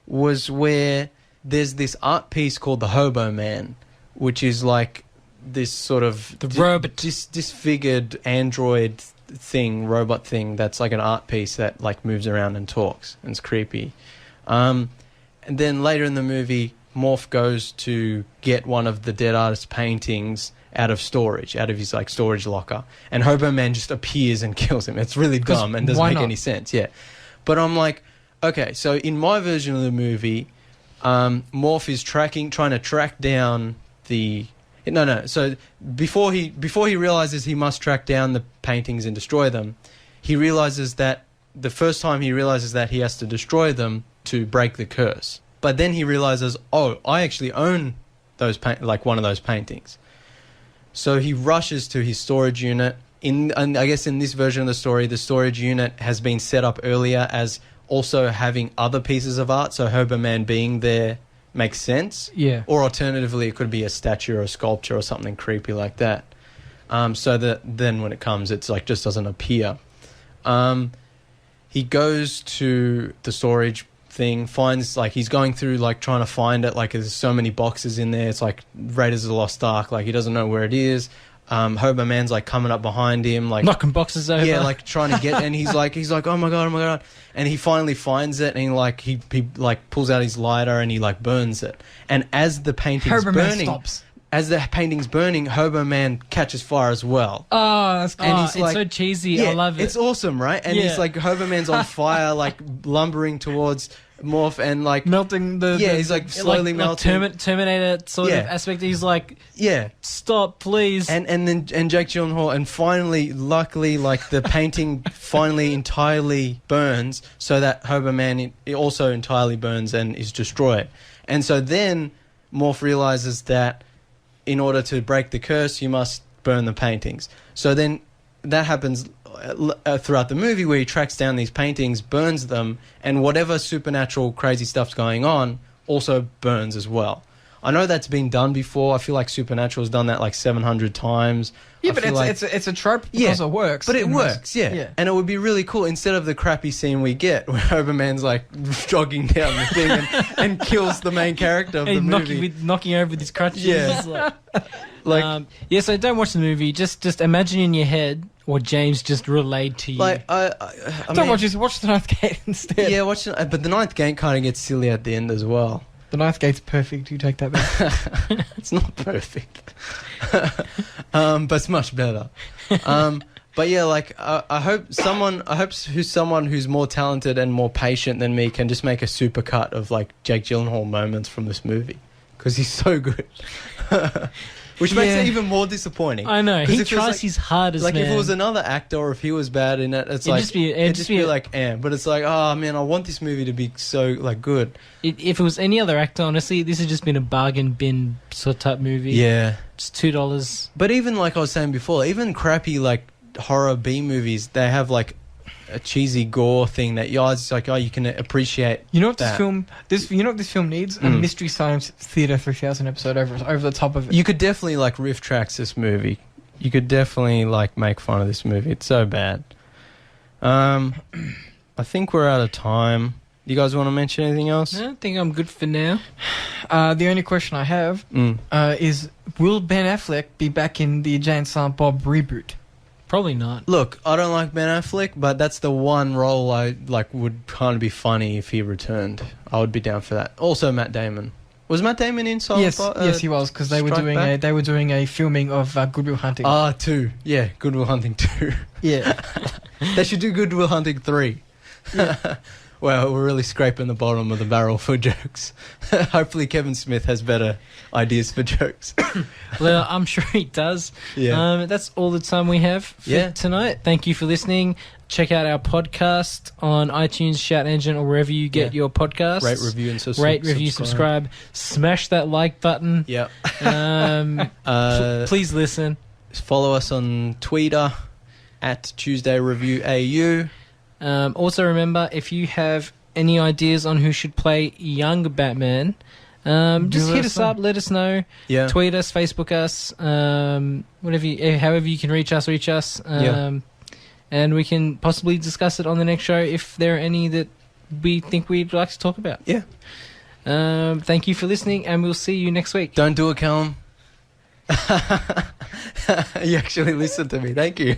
was where there's this art piece called the Hobo Man, which is like this sort of robot, disfigured android robot thing that's like an art piece that like moves around and talks, and it's creepy. And then later in the movie, Morph goes to get one of the dead artist's paintings out of his like storage locker, and Hobo Man just appears and kills him. It's really dumb and doesn't make any sense. Yeah, but I'm like, okay, so in my version of the movie, Morph is trying to track down the. No. So before he realizes he must track down the paintings and destroy them, he realizes that the first time he realizes that he has to destroy them to break the curse. But then he realizes, oh, I actually own those one of those paintings. So he rushes to his storage unit. And I guess in this version of the story, the storage unit has been set up earlier as also having other pieces of art. So Hobo Man being there makes sense. Yeah. Or alternatively, it could be a statue or a sculpture or something creepy like that. So that then when it comes, it's like just doesn't appear. He goes to the storage thing, finds like he's going through like trying to find it. Like there's so many boxes in there. It's like Raiders of the Lost Ark. Like he doesn't know where it is. Hobo Man's like coming up behind him, like knocking boxes over. Yeah, like trying to get, and he's like, oh my god, and he finally finds it, and he like pulls out his lighter and he like burns it, and as the painting's burning, Hobo Man catches fire as well. Oh, that's cool. And he's it's like, so cheesy. yeah, I love it. It's awesome, right? And Yeah. he's like, Hobo Man's on fire, like lumbering towards Morph, and like melting he's like slowly melting. Terminator sort of Yeah. aspect. He's like, Yeah. stop, please. And then Jake Gyllenhaal, and finally, luckily, like the painting finally entirely burns, so that Hobo Man it also entirely burns and is destroyed. And so then Morph realizes that in order to break the curse, you must burn the paintings. So then that happens throughout the movie, where he tracks down these paintings, burns them, and whatever supernatural crazy stuff's going on also burns as well. I know that's been done before. I feel like Supernatural's done that like 700 times. Yeah, I but feel it's a trope because it works. But it in works, most- yeah. And it would be really cool, instead of the crappy scene we get where Hobo Man's like jogging down the thing and kills the main character of the And movie. knocking over with his crutches. Yeah. It's like, Like, so don't watch the movie. Just imagine in your head what James just relayed to you. like I Don't mean, watch the Ninth Gate instead. yeah, but the Ninth Gate kind of gets silly at the end as well. The Ninth Gate's perfect. You take that back. It's not perfect, but it's much better. But yeah, like I hope someone who's more talented and more patient than me can just make a supercut of like Jake Gyllenhaal moments from this movie, because he's so good. Which makes it even more disappointing. I know, 'Cause he if it was tries his hardest, like man. if it was another actor, or if he was bad in it, it'd just be like, but it's like, oh man, I want this movie to be so like good. If it was any other actor, honestly, this has just been a bargain bin sort of type movie. Yeah. Just $2. But even like I was saying before, even crappy like horror B movies, they have like a cheesy gore thing that it's like, oh, you can appreciate. You know what that. You know what this film needs? A Mystery Science Theater 3000 episode over the top of it. You could definitely like riff tracks this movie. You could definitely like make fun of this movie. It's so bad. I think we're out of time. You guys want to mention anything else? I think I'm good for now. The only question I have is, will Ben Affleck be back in the Jay and Silent Bob reboot? Probably not. Look, I don't like Ben Affleck, but that's the one role I like would kind of be funny if he returned. I would be down for that. Also, Matt Damon. Was Matt Damon in Silent Bob? Yes, he was, because they were doing a filming of Good Will Hunting. 2. Yeah, Good Will Hunting 2. Yeah. They should do Good Will Hunting 3. Yeah. Well, we're really scraping the bottom of the barrel for jokes. Hopefully Kevin Smith has better ideas for jokes. Well, I'm sure he does. Yeah. That's all the time we have for tonight. Thank you for listening. Check out our podcast on iTunes, Shout Engine, or wherever you get your podcast. Rate, review, and subscribe. Rate, review, subscribe. Smash that like button. Yep. Please listen. Follow us on Twitter at Tuesday Review AU. Also remember, if you have any ideas on who should play young Batman, just hit us up, let us know. Yeah. Tweet us, Facebook us, however you can reach us. And we can possibly discuss it on the next show if there are any that we think we'd like to talk about. Yeah. Thank you for listening, and we'll see you next week. Don't do it, Callum. You actually listened to me. Thank you.